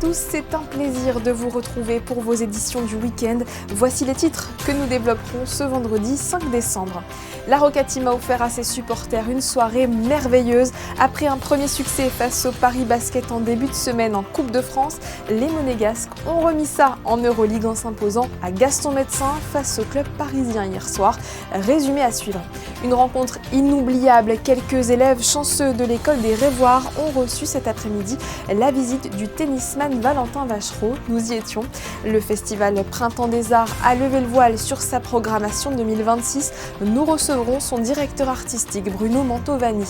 tous, c'est un plaisir de vous retrouver pour vos éditions du week-end. Voici les titres que nous développerons ce vendredi 5 décembre. La Rocca Team a offert à ses supporters une soirée merveilleuse. Après un premier succès face au Paris Basket en début de semaine en Coupe de France, les Monégasques ont remis ça en Euroleague en s'imposant à Gaston Médecin face au club parisien hier soir. Résumé à suivre. Une rencontre inoubliable. Quelques élèves chanceux de l'école des Rêvoirs ont reçu cet après-midi la visite du tennisman Valentin Vachereau. Nous y étions. Le festival Printemps des Arts a levé le voile sur sa programmation 2026. Nous recevrons son directeur artistique Bruno Mantovani.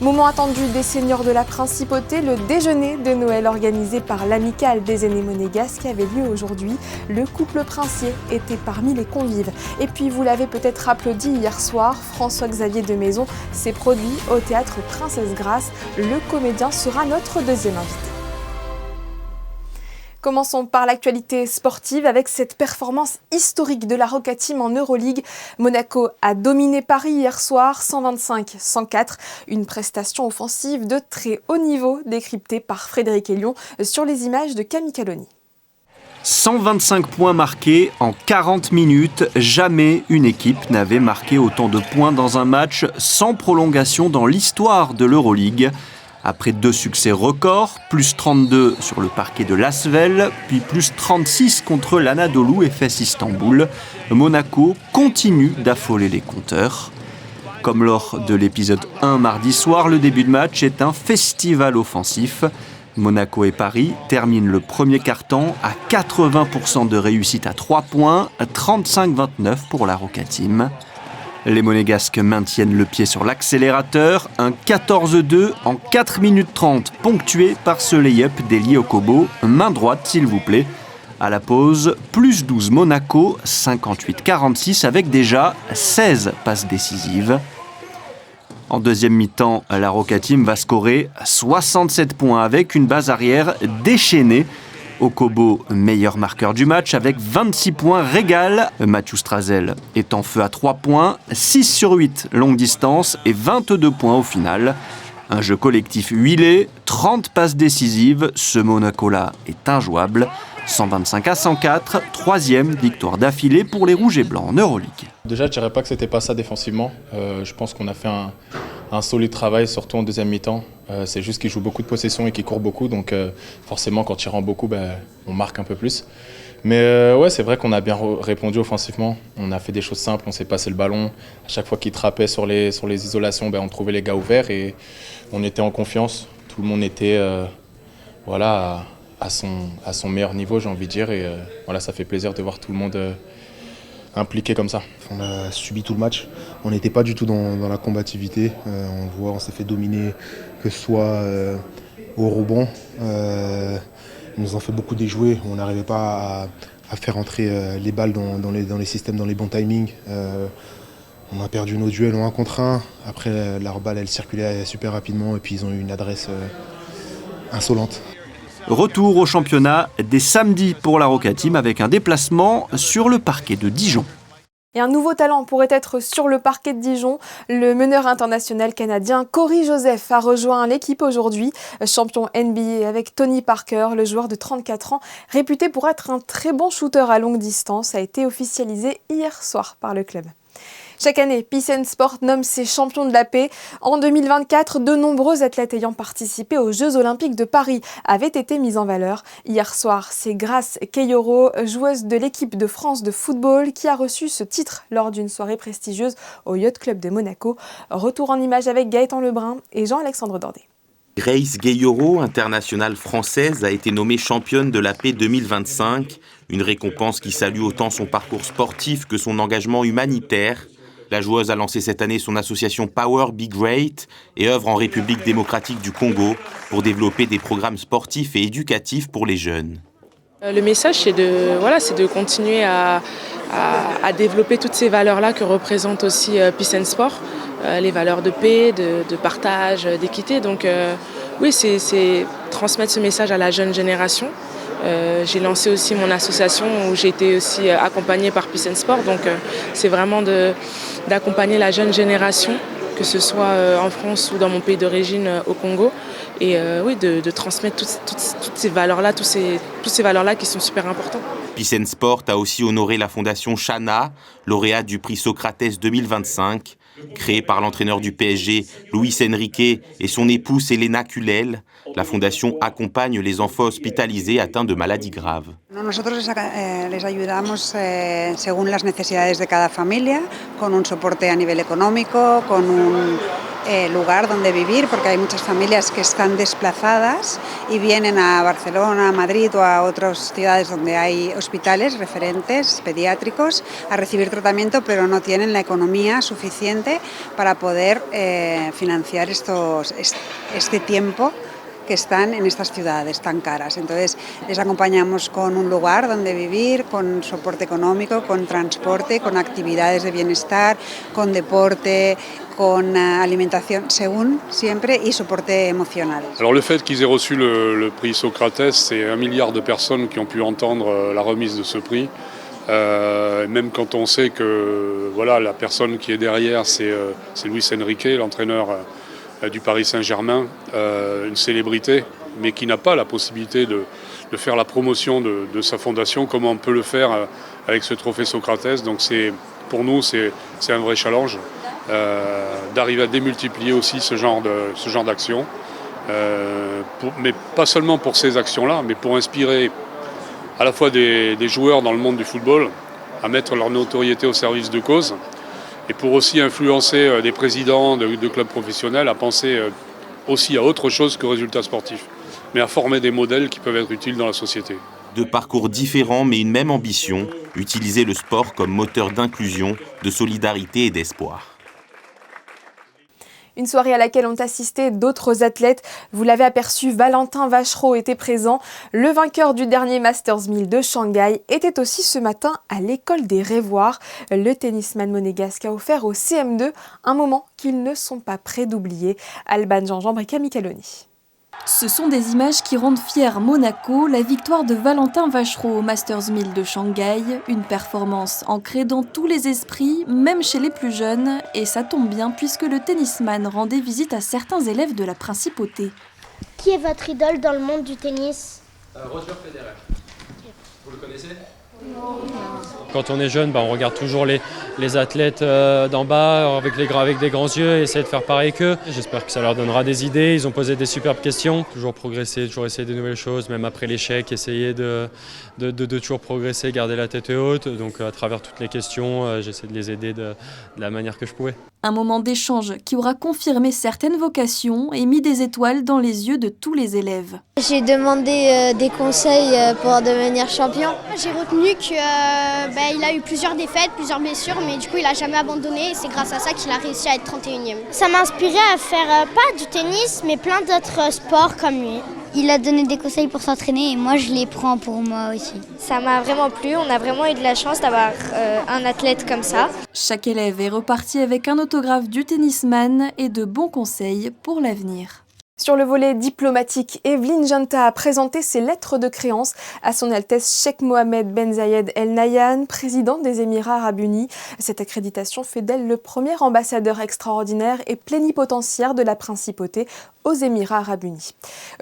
Moment attendu des seniors de la Principauté, le déjeuner de Noël organisé par l'Amicale des aînés monégasques avait lieu aujourd'hui. Le couple princier était parmi les convives. Et puis vous l'avez peut-être applaudi hier soir, François-Xavier de Maison s'est produit au théâtre Princesse Grace. Le comédien sera notre deuxième invité. Commençons par l'actualité sportive avec cette performance historique de la Rocca Team en Euroleague. Monaco a dominé Paris hier soir 125-104. Une prestation offensive de très haut niveau décryptée par Frédéric Elion sur les images de Camille Caloni. 125 points marqués en 40 minutes. Jamais une équipe n'avait marqué autant de points dans un match sans prolongation dans l'histoire de l'Euroleague. Après 2 succès records, plus 32 sur le parquet de l'Asvel, puis plus 36 contre l'Anadolu Efes Istanbul, Monaco continue d'affoler les compteurs. Comme lors de l'épisode 1 mardi soir, le début de match est un festival offensif. Monaco et Paris terminent le premier quart-temps à 80% de réussite à 3 points, 35-29 pour la Rocca Team. Les Monégasques maintiennent le pied sur l'accélérateur, un 14-2 en 4 minutes 30, ponctué par ce lay-up d'Elie Okobo, main droite s'il vous plaît. À la pause, plus 12 Monaco, 58-46 avec déjà 16 passes décisives. En deuxième mi-temps, la Rocca Team va scorer 67 points avec une base arrière déchaînée. Okobo, meilleur marqueur du match avec 26 points régal. Mathieu Strazel est en feu à 3 points, 6 sur 8 longue distance et 22 points au final. Un jeu collectif huilé, 30 passes décisives, ce Monaco-là est injouable. 125-104, troisième victoire d'affilée pour les Rouges et Blancs en Euroleague. Déjà, je ne dirais pas que c'était pas ça défensivement. Je pense qu'on a fait un solide travail, surtout en deuxième mi-temps. C'est juste qu'ils jouent beaucoup de possession et qu'ils courent beaucoup. Donc forcément, quand ils rentrent beaucoup, on marque un peu plus. Mais ouais, c'est vrai qu'on a bien répondu offensivement. On a fait des choses simples, on s'est passé le ballon. À chaque fois qu'ils trappaient sur les isolations, on trouvait les gars ouverts et on était en confiance. Tout le monde était à son meilleur niveau, j'ai envie de dire. Et ça fait plaisir de voir tout le monde impliqué comme ça. On a subi tout le match. On n'était pas du tout dans la combativité. On s'est fait dominer, que ce soit au rebond. Ils nous ont fait beaucoup déjouer. On n'arrivait pas à faire entrer les balles dans les systèmes, dans les bons timings. On a perdu nos duels en 1 contre 1. Après, leur balle, elle circulait super rapidement et puis ils ont eu une adresse insolente. Retour au championnat dès samedi pour la Rocca Team avec un déplacement sur le parquet de Dijon. Et un nouveau talent pourrait être sur le parquet de Dijon. Le meneur international canadien Corey Joseph a rejoint l'équipe aujourd'hui. Champion NBA avec Tony Parker, le joueur de 34 ans, réputé pour être un très bon shooter à longue distance, a été officialisé hier soir par le club. Chaque année, Peace and Sport nomme ses champions de la paix. En 2024, de nombreux athlètes ayant participé aux Jeux Olympiques de Paris avaient été mis en valeur. Hier soir, c'est Grace Keyoro, joueuse de l'équipe de France de football, qui a reçu ce titre lors d'une soirée prestigieuse au Yacht Club de Monaco. Retour en image avec Gaëtan Lebrun et Jean-Alexandre Dordet. Grace Keyoro, internationale française, a été nommée championne de la paix 2025. Une récompense qui salue autant son parcours sportif que son engagement humanitaire. La joueuse a lancé cette année son association Power Be Great et œuvre en République démocratique du Congo pour développer des programmes sportifs et éducatifs pour les jeunes. Le message, c'est de continuer à développer toutes ces valeurs-là que représente aussi Peace and Sport, les valeurs de paix, de partage, d'équité. Donc oui, c'est transmettre ce message à la jeune génération. J'ai lancé aussi mon association où j'ai été aussi accompagnée par Peace and Sport. Donc c'est vraiment d'accompagner la jeune génération, que ce soit en France ou dans mon pays d'origine au Congo. Et oui, de transmettre toutes ces valeurs-là, toutes ces valeurs-là qui sont super importantes. Peace and Sport a aussi honoré la fondation Shana, lauréate du prix Socrates 2025, créée par l'entraîneur du PSG, Luis Enrique, et son épouse Elena Culel. La fondation accompagne les enfants hospitalisés atteints de maladies graves. Nosotros les ayudamos según las necesidades de cada familia, con un soporte a nivel económico, con un lugar donde vivir, porque hay muchas familias que están desplazadas y vienen a Barcelona, a Madrid o a otras ciudades donde hay hospitales referentes pediátricos a recibir tratamiento, pero no tienen la economía suficiente para poder financiar este tiempo que están en estas ciudades tan caras. Entonces les acompañamos con un lugar donde vivir, con soporte económico, con transporte, con actividades de bienestar, con deporte, con alimentación, según siempre, y soporte emocional. Alors le fait qu'ils aient reçu le prix Socrates, c'est 1 milliard de personnes qui ont pu entendre la remise de ce prix. Même quand on sait que voilà, la personne qui est derrière, c'est Luis Enrique, l'entraîneur du Paris Saint-Germain, une célébrité, mais qui n'a pas la possibilité de faire la promotion de sa fondation, comme on peut le faire avec ce trophée Socrates. Donc pour nous, c'est un vrai challenge d'arriver à démultiplier aussi ce genre d'action, mais pas seulement pour ces actions-là, mais pour inspirer à la fois des joueurs dans le monde du football à mettre leur notoriété au service de cause, et pour aussi influencer des présidents de clubs professionnels à penser aussi à autre chose que résultats sportifs, mais à former des modèles qui peuvent être utiles dans la société. Deux parcours différents mais une même ambition, utiliser le sport comme moteur d'inclusion, de solidarité et d'espoir. Une soirée à laquelle ont assisté d'autres athlètes. Vous l'avez aperçu, Valentin Vachereau était présent. Le vainqueur du dernier Masters 1000 de Shanghai était aussi ce matin à l'école des Rêvoirs. Le tennisman monégasque a offert au CM2 un moment qu'ils ne sont pas prêts d'oublier. Alban Jean-Jean et Camille Caloni. Ce sont des images qui rendent fier Monaco, la victoire de Valentin Vachereau au Masters 1000 de Shanghai, une performance ancrée dans tous les esprits, même chez les plus jeunes, et ça tombe bien puisque le tennisman rendait visite à certains élèves de la principauté. Qui est votre idole dans le monde du tennis ? Roger Federer. Vous le connaissez ? Non. Quand on est jeune, on regarde toujours les athlètes d'en bas avec des grands yeux et essayer de faire pareil qu'eux. J'espère que ça leur donnera des idées. Ils ont posé des superbes questions. Toujours progresser, toujours essayer de nouvelles choses, même après l'échec, essayer de toujours progresser, garder la tête haute. Donc à travers toutes les questions, j'essaie de les aider de la manière que je pouvais. Un moment d'échange qui aura confirmé certaines vocations et mis des étoiles dans les yeux de tous les élèves. J'ai demandé des conseils pour devenir champion. J'ai retenu qu'il a eu plusieurs défaites, plusieurs blessures, mais du coup il n'a jamais abandonné et c'est grâce à ça qu'il a réussi à être 31e. Ça m'a inspiré à faire pas du tennis, mais plein d'autres sports comme lui. Il a donné des conseils pour s'entraîner et moi je les prends pour moi aussi. Ça m'a vraiment plu, on a vraiment eu de la chance d'avoir un athlète comme ça. Chaque élève est reparti avec un autographe du tennisman et de bons conseils pour l'avenir. Sur le volet diplomatique, Evelyne Janta a présenté ses lettres de créance à son Altesse Cheikh Mohammed Ben Zayed El Nahyan, président des Émirats Arabes Unis. Cette accréditation fait d'elle le premier ambassadeur extraordinaire et plénipotentiaire de la principauté aux Émirats Arabes Unis.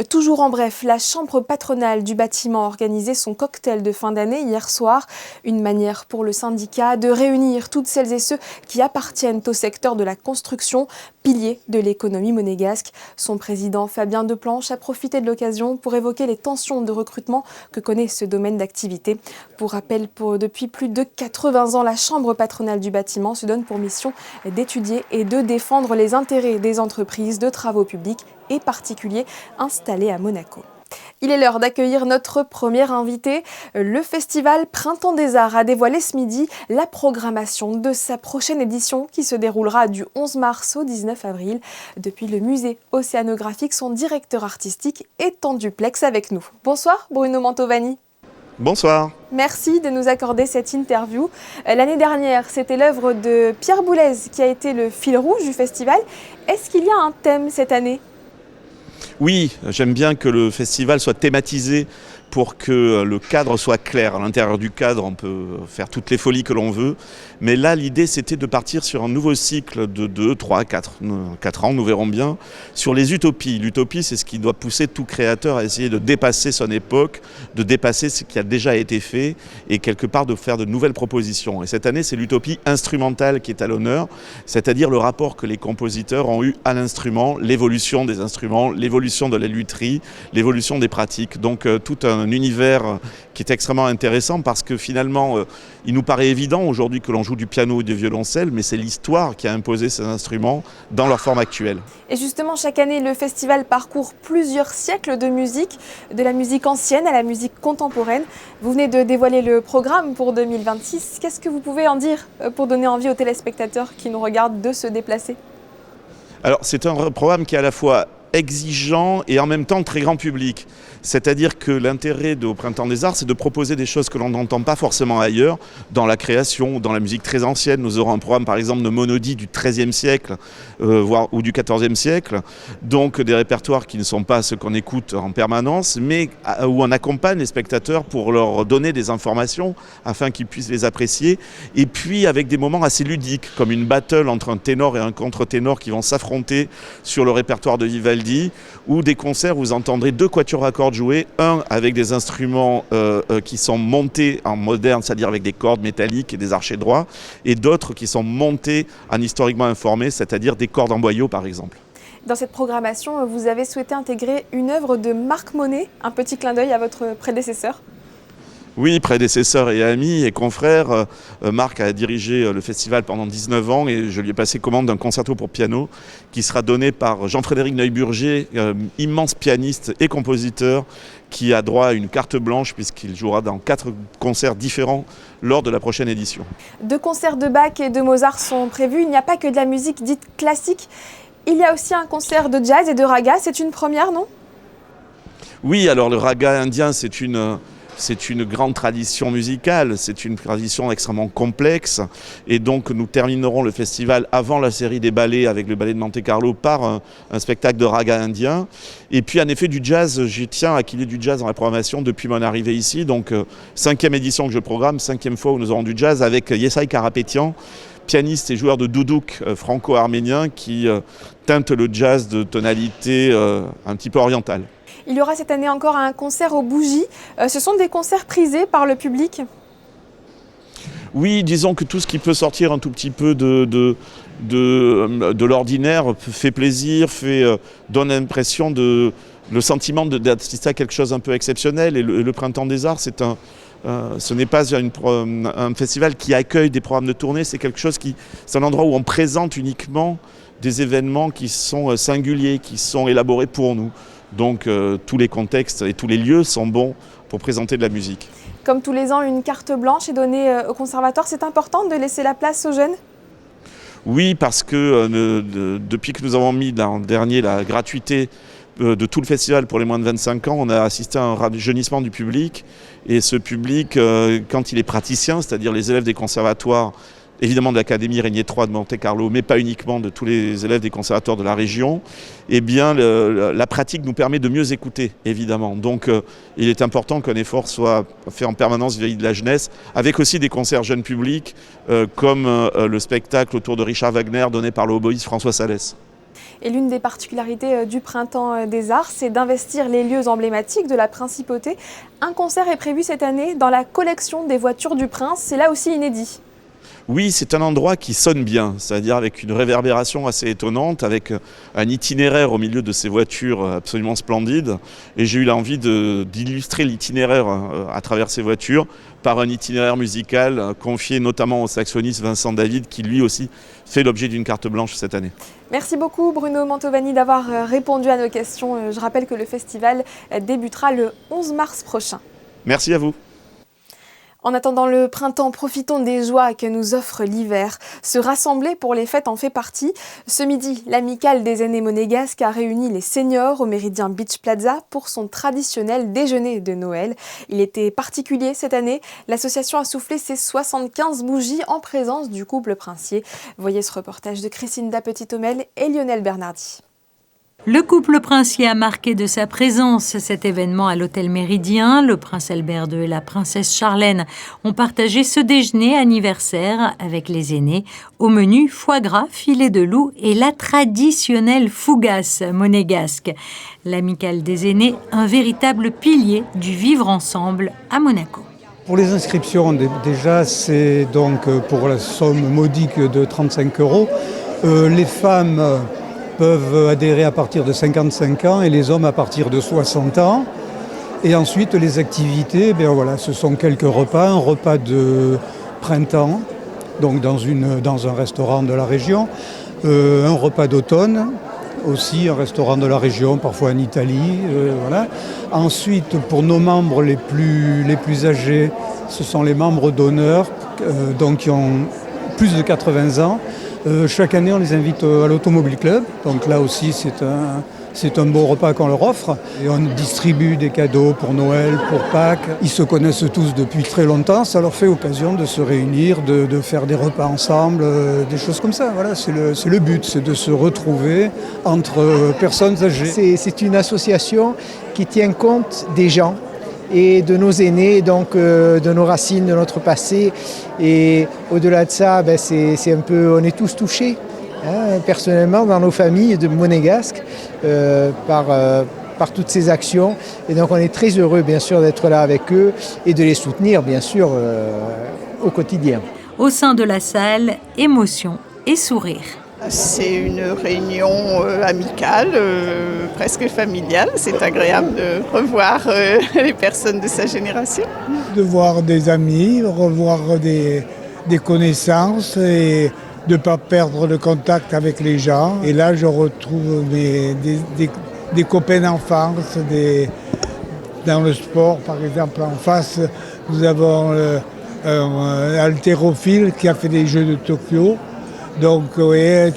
Toujours en bref, la chambre patronale du bâtiment a organisé son cocktail de fin d'année hier soir. Une manière pour le syndicat de réunir toutes celles et ceux qui appartiennent au secteur de la construction, pilier de l'économie monégasque. Son président Fabien Deplanche a profité de l'occasion pour évoquer les tensions de recrutement que connaît ce domaine d'activité. Pour rappel, depuis plus de 80 ans, la chambre patronale du bâtiment se donne pour mission d'étudier et de défendre les intérêts des entreprises de travaux publics et particuliers installés à Monaco. Il est l'heure d'accueillir notre premier invité. Le festival Printemps des Arts a dévoilé ce midi la programmation de sa prochaine édition qui se déroulera du 11 mars au 19 avril. Depuis le musée océanographique, son directeur artistique est en duplex avec nous. Bonsoir Bruno Mantovani. Bonsoir. Merci de nous accorder cette interview. L'année dernière, c'était l'œuvre de Pierre Boulez qui a été le fil rouge du festival. Est-ce qu'il y a un thème cette année ? Oui, j'aime bien que le festival soit thématisé pour que le cadre soit clair. À l'intérieur du cadre, on peut faire toutes les folies que l'on veut. Mais là, l'idée, c'était de partir sur un nouveau cycle de 2, 3, 4 ans, nous verrons bien, sur les utopies. L'utopie, c'est ce qui doit pousser tout créateur à essayer de dépasser son époque, de dépasser ce qui a déjà été fait et quelque part de faire de nouvelles propositions. Et cette année, c'est l'utopie instrumentale qui est à l'honneur, c'est-à-dire le rapport que les compositeurs ont eu à l'instrument, l'évolution des instruments, l'évolution de la lutherie, l'évolution des pratiques. Donc tout un univers qui est extrêmement intéressant parce que finalement, il nous paraît évident aujourd'hui que l'on joue du piano et du violoncelle, mais c'est l'histoire qui a imposé ces instruments dans leur forme actuelle. Et justement, chaque année, le festival parcourt plusieurs siècles de musique, de la musique ancienne à la musique contemporaine. Vous venez de dévoiler le programme pour 2026. Qu'est-ce que vous pouvez en dire pour donner envie aux téléspectateurs qui nous regardent de se déplacer ? Alors, c'est un programme qui est à la fois exigeant et en même temps très grand public. C'est-à-dire que l'intérêt au Printemps des Arts, c'est de proposer des choses que l'on n'entend pas forcément ailleurs, dans la création ou dans la musique très ancienne. Nous aurons un programme par exemple de monodies du XIIIe siècle, voire ou du XIVe siècle, donc des répertoires qui ne sont pas ceux qu'on écoute en permanence, mais où on accompagne les spectateurs pour leur donner des informations afin qu'ils puissent les apprécier, et puis avec des moments assez ludiques, comme une battle entre un ténor et un contre-ténor qui vont s'affronter sur le répertoire de Vivaldi, ou des concerts où vous entendrez 2 quatuors à cordes jouer, un avec des instruments qui sont montés en moderne, c'est-à-dire avec des cordes métalliques et des archets droits, et d'autres qui sont montés en historiquement informé, c'est-à-dire des cordes en boyau par exemple. Dans cette programmation, vous avez souhaité intégrer une œuvre de Marc Monet, un petit clin d'œil à votre prédécesseur. Oui, prédécesseur et ami et confrère, Marc a dirigé le festival pendant 19 ans et je lui ai passé commande d'un concerto pour piano qui sera donné par Jean-Frédéric Neuburger, immense pianiste et compositeur qui a droit à une carte blanche puisqu'il jouera dans 4 concerts différents lors de la prochaine édition. 2 concerts de Bach et de Mozart sont prévus. Il n'y a pas que de la musique dite classique. Il y a aussi un concert de jazz et de raga. C'est une première, non ? Oui, alors le raga indien, c'est une grande tradition musicale, c'est une tradition extrêmement complexe et donc nous terminerons le festival avant la série des ballets avec le ballet de Monte-Carlo par un spectacle de raga indien. Et puis en effet du jazz, je tiens à qu'il y ait du jazz dans la programmation depuis mon arrivée ici, donc 5e édition que je programme, 5e fois où nous aurons du jazz avec Yesai Karapetian, pianiste et joueur de doudouk franco-arménien qui teinte le jazz de tonalité un petit peu orientale. Il y aura cette année encore un concert aux bougies. Ce sont des concerts prisés par le public ? Oui, disons que tout ce qui peut sortir un tout petit peu de l'ordinaire fait plaisir, donne l'impression le sentiment d'assister à quelque chose un peu exceptionnel. Et le Printemps des Arts, ce n'est pas un festival qui accueille des programmes de tournée, c'est un endroit où on présente uniquement des événements qui sont singuliers, qui sont élaborés pour nous. Donc tous les contextes et tous les lieux sont bons pour présenter de la musique. Comme tous les ans, une carte blanche est donnée au conservatoire. C'est important de laisser la place aux jeunes ? Oui, parce que depuis que nous avons mis l'an dernier la gratuité de tout le festival pour les moins de 25 ans, on a assisté à un rajeunissement du public. Et ce public, quand il est praticien, c'est-à-dire les élèves des conservatoires, évidemment de l'Académie Régnier III de Monte-Carlo, mais pas uniquement de tous les élèves des conservatoires de la région, eh bien la pratique nous permet de mieux écouter, évidemment. Donc il est important qu'un effort soit fait en permanence vis-à-vis de la jeunesse, avec aussi des concerts jeunes publics, comme le spectacle autour de Richard Wagner donné par le hautboïste François Salès. Et l'une des particularités du Printemps des Arts, c'est d'investir les lieux emblématiques de la Principauté. Un concert est prévu cette année dans la collection des voitures du Prince, c'est là aussi inédit. Oui, c'est un endroit qui sonne bien, c'est-à-dire avec une réverbération assez étonnante, avec un itinéraire au milieu de ces voitures absolument splendides. Et j'ai eu l'envie d'illustrer l'itinéraire à travers ces voitures par un itinéraire musical confié notamment au saxophoniste Vincent David, qui lui aussi fait l'objet d'une carte blanche cette année. Merci beaucoup Bruno Mantovani d'avoir répondu à nos questions. Je rappelle que le festival débutera le 11 mars prochain. Merci à vous. En attendant le printemps, profitons des joies que nous offre l'hiver. Se rassembler pour les fêtes en fait partie. Ce midi, l'amicale des aînés monégasques a réuni les seniors au Méridien Beach Plaza pour son traditionnel déjeuner de Noël. Il était particulier cette année. L'association a soufflé ses 75 bougies en présence du couple princier. Voyez ce reportage de Christine Petit-Homel et Lionel Bernardi. Le couple princier a marqué de sa présence cet événement à l'hôtel Méridien. Le prince Albert II et la princesse Charlène ont partagé ce déjeuner anniversaire avec les aînés. Au menu, foie gras, filet de loup et la traditionnelle fougasse monégasque. L'amicale des aînés, un véritable pilier du vivre ensemble à Monaco. Pour les inscriptions, déjà, c'est donc pour la somme modique de 35 €. Les femmes peuvent adhérer à partir de 55 ans et les hommes à partir de 60 ans. Et ensuite, les activités, ce sont quelques repas. Un repas de printemps, donc dans un restaurant de la région. Un repas d'automne, aussi un restaurant de la région, parfois en Italie. Ensuite, pour nos membres les plus âgés, ce sont les membres d'honneur, donc qui ont plus de 80 ans. Chaque année, on les invite à l'Automobile Club. Donc là aussi, c'est un beau repas qu'on leur offre. Et on distribue des cadeaux pour Noël, pour Pâques. Ils se connaissent tous depuis très longtemps. Ça leur fait occasion de se réunir, de faire des repas ensemble, des choses comme ça. Voilà, c'est le but, c'est de se retrouver entre personnes âgées. C'est une association qui tient compte des gens et de nos aînés, donc de nos racines, de notre passé. Et au-delà de ça, c'est un peu, on est tous touchés, personnellement, dans nos familles de monégasques, par toutes ces actions. Et donc on est très heureux, bien sûr, d'être là avec eux et de les soutenir, bien sûr, au quotidien. Au sein de la salle, émotion et sourire. C'est une réunion amicale, presque familiale. C'est agréable de revoir les personnes de sa génération. De voir des amis, revoir des connaissances et de ne pas perdre le contact avec les gens. Et là, je retrouve des copains d'enfance, dans le sport, par exemple. En face, nous avons un haltérophile qui a fait des Jeux de Tokyo. Donc oui,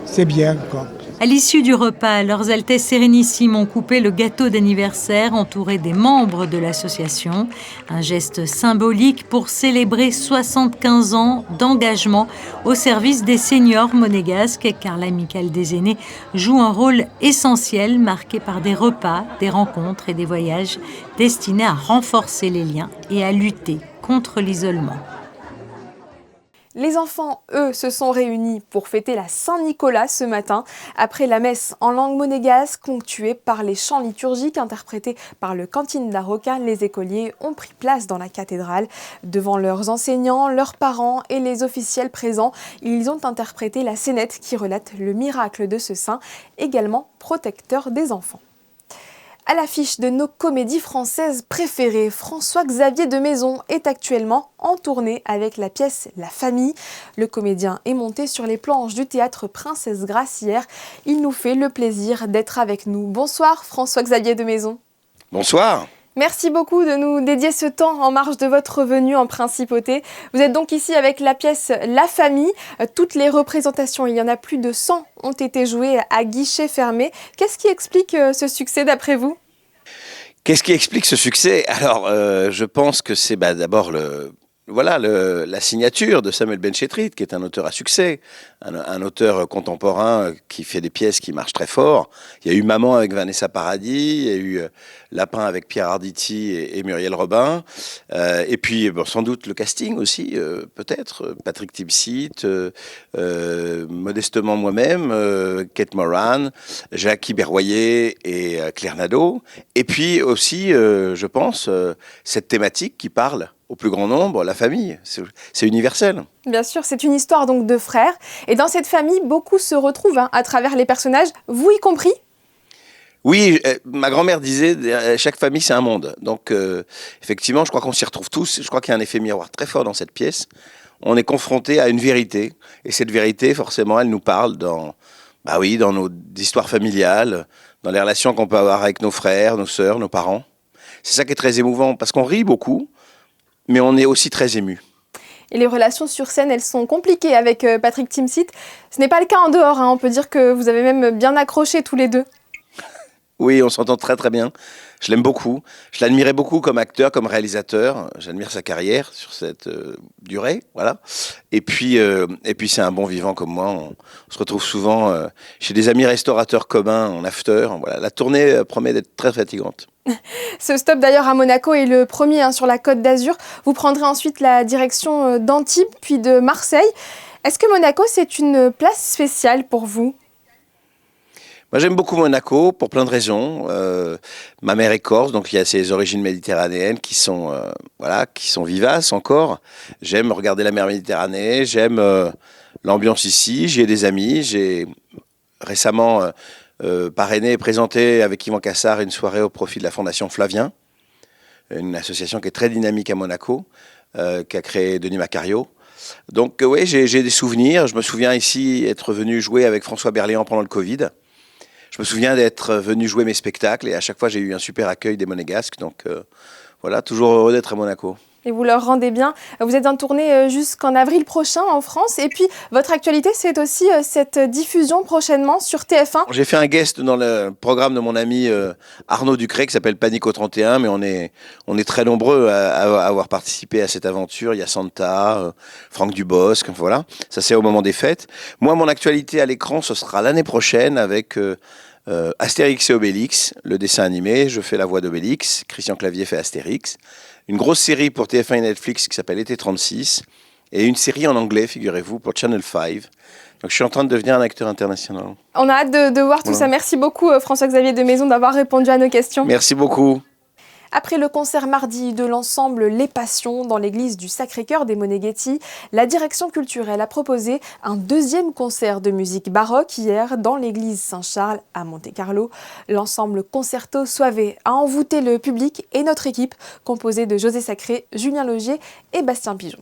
c'est bien, quoi. À l'issue du repas, leurs Altesses Sérénissimes ont coupé le gâteau d'anniversaire entouré des membres de l'association. Un geste symbolique pour célébrer 75 ans d'engagement au service des seniors monégasques, car l'amicale des aînés joue un rôle essentiel marqué par des repas, des rencontres et des voyages destinés à renforcer les liens et à lutter contre l'isolement. Les enfants, eux, se sont réunis pour fêter la Saint-Nicolas ce matin, après la messe en langue monégasque, ponctuée par les chants liturgiques interprétés par le Cantin da Roca. Les écoliers ont pris place dans la cathédrale. Devant leurs enseignants, leurs parents et les officiels présents, ils ont interprété la scénette qui relate le miracle de ce saint, également protecteur des enfants. À l'affiche de nos comédies françaises préférées, François-Xavier de Maison est actuellement en tournée avec la pièce La Famille. Le comédien est monté sur les planches du théâtre Princesse Gracière. Il nous fait le plaisir d'être avec nous. Bonsoir François-Xavier de Maison. Bonsoir. Merci beaucoup de nous dédier ce temps en marge de votre venue en Principauté. Vous êtes donc ici avec la pièce La Famille. Toutes les représentations, il y en a plus de 100, ont été jouées à guichet fermé. Qu'est-ce qui explique ce succès d'après vous ? Qu'est-ce qui explique ce succès ? Alors, je pense que c'est d'abord la signature de Samuel Benchetrit, qui est un auteur à succès, un auteur contemporain qui fait des pièces qui marchent très fort. Il y a eu Maman avec Vanessa Paradis, il y a eu Lapin avec Pierre Arditi et Muriel Robin, et puis sans doute le casting aussi, peut-être, Patrick Timsit, modestement moi-même, Kate Moran, Jackie Berroyer et Claire Nadeau, et puis aussi, je pense, cette thématique qui parle au plus grand nombre, la famille, c'est universel. Bien sûr, c'est une histoire donc de frères. Et dans cette famille, beaucoup se retrouvent à travers les personnages, vous y compris ? Oui, ma grand-mère disait, chaque famille c'est un monde. Donc effectivement, je crois qu'on s'y retrouve tous. Je crois qu'il y a un effet miroir très fort dans cette pièce. On est confronté à une vérité. Et cette vérité, forcément, elle nous parle dans nos histoires familiales, dans les relations qu'on peut avoir avec nos frères, nos sœurs, nos parents. C'est ça qui est très émouvant, parce qu'on rit beaucoup, mais on est aussi très ému. Et les relations sur scène, elles sont compliquées avec Patrick Timsit. Ce n'est pas le cas en dehors, on peut dire que vous avez même bien accroché tous les deux. Oui, on s'entend très très bien. Je l'aime beaucoup. Je l'admirais beaucoup comme acteur, comme réalisateur. J'admire sa carrière sur cette durée, voilà. Et puis c'est un bon vivant comme moi. On se retrouve souvent chez des amis restaurateurs communs en after. Voilà. La tournée promet d'être très fatigante. Ce stop d'ailleurs à Monaco est le premier sur la Côte d'Azur. Vous prendrez ensuite la direction d'Antibes puis de Marseille. Est-ce que Monaco c'est une place spéciale pour vous ? Moi, j'aime beaucoup Monaco pour plein de raisons. Ma mère est corse, donc il y a ces origines méditerranéennes qui sont vivaces encore. J'aime regarder la mer Méditerranée, j'aime l'ambiance ici. J'ai des amis. J'ai récemment parrainé et présenté avec Yvan Cassard une soirée au profit de la Fondation Flavien, une association qui est très dynamique à Monaco, qu'a créé Denis Macario. Donc oui, j'ai des souvenirs. Je me souviens ici être venu jouer avec François Berléand pendant le Covid. Je me souviens d'être venu jouer mes spectacles et à chaque fois j'ai eu un super accueil des Monégasques. Donc voilà, toujours heureux d'être à Monaco. Et vous leur rendez bien. Vous êtes en tournée jusqu'en avril prochain en France. Et puis, votre actualité, c'est aussi cette diffusion prochainement sur TF1. J'ai fait un guest dans le programme de mon ami Arnaud Ducré qui s'appelle Panico 31, mais on est très nombreux à avoir participé à cette aventure. Il y a Santa, Franck Dubosc, voilà. Ça, c'est au moment des fêtes. Moi, mon actualité à l'écran, ce sera l'année prochaine avec Astérix et Obélix, le dessin animé. Je fais la voix d'Obélix. Christian Clavier fait Astérix. Une grosse série pour TF1 et Netflix qui s'appelle Été 36 et une série en anglais, figurez-vous, pour Channel 5. Donc je suis en train de devenir un acteur international. On a hâte de voir tout ça. Merci beaucoup François-Xavier de Maison d'avoir répondu à nos questions. Merci beaucoup. Après le concert mardi de l'ensemble Les Passions dans l'église du Sacré-Cœur des Moneghetti, la direction culturelle a proposé un deuxième concert de musique baroque hier dans l'église Saint-Charles à Monte-Carlo. L'ensemble Concerto Soave a envoûté le public et notre équipe, composée de José Sacré, Julien Logier et Bastien Pigeon.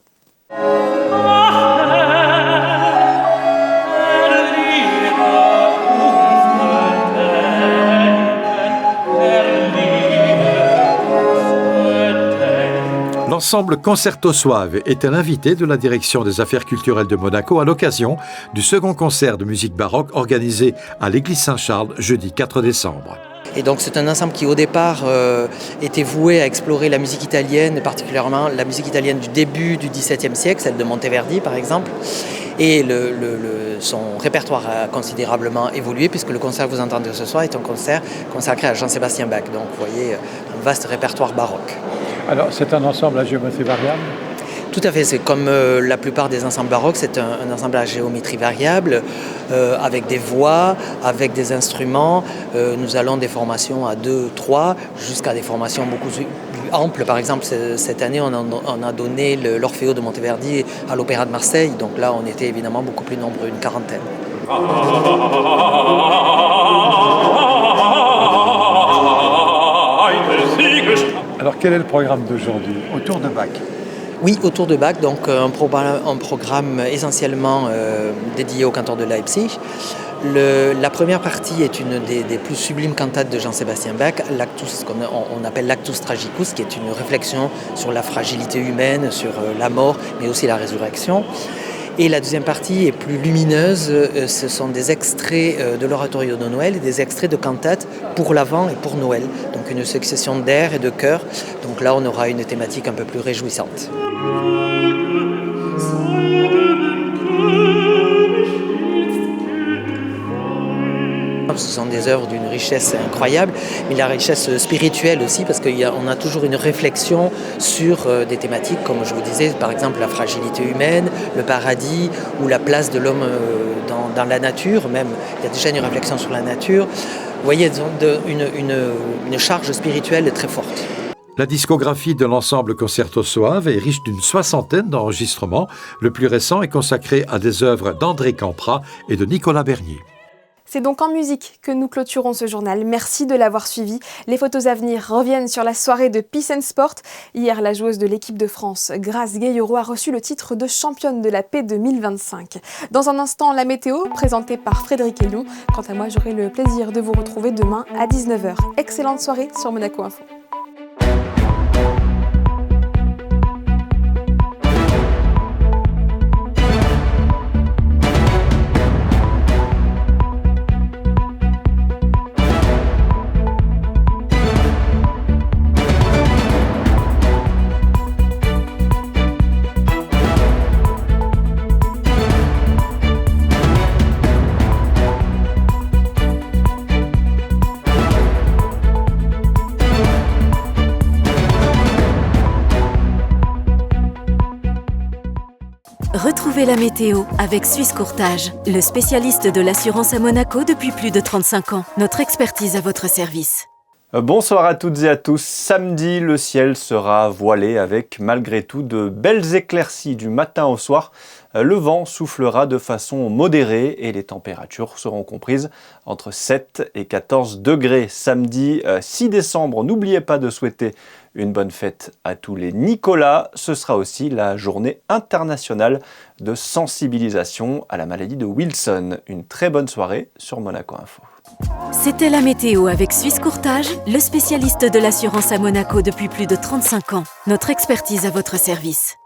L'ensemble Concerto Soave était l'invité de la direction des affaires culturelles de Monaco à l'occasion du second concert de musique baroque organisé à l'église Saint-Charles jeudi 4 décembre. Et donc c'est un ensemble qui au départ était voué à explorer la musique italienne, particulièrement la musique italienne du début du XVIIe siècle, celle de Monteverdi par exemple. Et son répertoire a considérablement évolué puisque le concert que vous entendez ce soir est un concert consacré à Jean-Sébastien Bach. Donc vous voyez un vaste répertoire baroque. Alors c'est un ensemble à géométrie variable ? Tout à fait, c'est comme la plupart des ensembles baroques, c'est un ensemble à géométrie variable, avec des voix, avec des instruments. Nous allons des formations à 2, 3, jusqu'à des formations beaucoup plus amples. Par exemple, cette année, on a donné l'Orfeo de Monteverdi à l'Opéra de Marseille. Donc là, on était évidemment beaucoup plus nombreux, une quarantaine. Alors quel est le programme d'aujourd'hui autour de Bach ? Oui, autour de Bach, donc un programme essentiellement dédié au cantor de Leipzig. La première partie est une des plus sublimes cantates de Jean-Sébastien Bach, l'actus, qu'on appelle l'actus tragicus, qui est une réflexion sur la fragilité humaine, sur la mort, mais aussi la résurrection. Et la deuxième partie est plus lumineuse, ce sont des extraits de l'oratorio de Noël et des extraits de cantates pour l'Avent et pour Noël. Donc une succession d'airs et de chœurs. Donc là, on aura une thématique un peu plus réjouissante. Ce sont des œuvres d'une richesse incroyable, mais la richesse spirituelle aussi, parce qu'on a toujours une réflexion sur des thématiques, comme je vous disais, par exemple la fragilité humaine, le paradis ou la place de l'homme dans la nature, même il y a déjà une réflexion sur la nature. Vous voyez, une charge spirituelle très forte. La discographie de l'ensemble Concerto Soave est riche d'une 60aine d'enregistrements. Le plus récent est consacré à des œuvres d'André Campra et de Nicolas Bernier. C'est donc en musique que nous clôturons ce journal. Merci de l'avoir suivi. Les photos à venir reviennent sur la soirée de Peace and Sport. Hier, la joueuse de l'équipe de France, Grace Gayoro, a reçu le titre de championne de la paix 2025. Dans un instant, la météo, présentée par Frédéric Elion. Quant à moi, j'aurai le plaisir de vous retrouver demain à 19h. Excellente soirée sur Monaco Info. Retrouvez la météo avec Suisse Courtage, le spécialiste de l'assurance à Monaco depuis plus de 35 ans. Notre expertise à votre service. Bonsoir à toutes et à tous. Samedi, le ciel sera voilé avec malgré tout de belles éclaircies du matin au soir. Le vent soufflera de façon modérée et les températures seront comprises entre 7 et 14 degrés. Samedi 6 décembre, n'oubliez pas de souhaiter une bonne fête à tous les Nicolas. Ce sera aussi la journée internationale de sensibilisation à la maladie de Wilson. Une très bonne soirée sur Monaco Info. C'était la météo avec Suisse Courtage, le spécialiste de l'assurance à Monaco depuis plus de 35 ans. Notre expertise à votre service.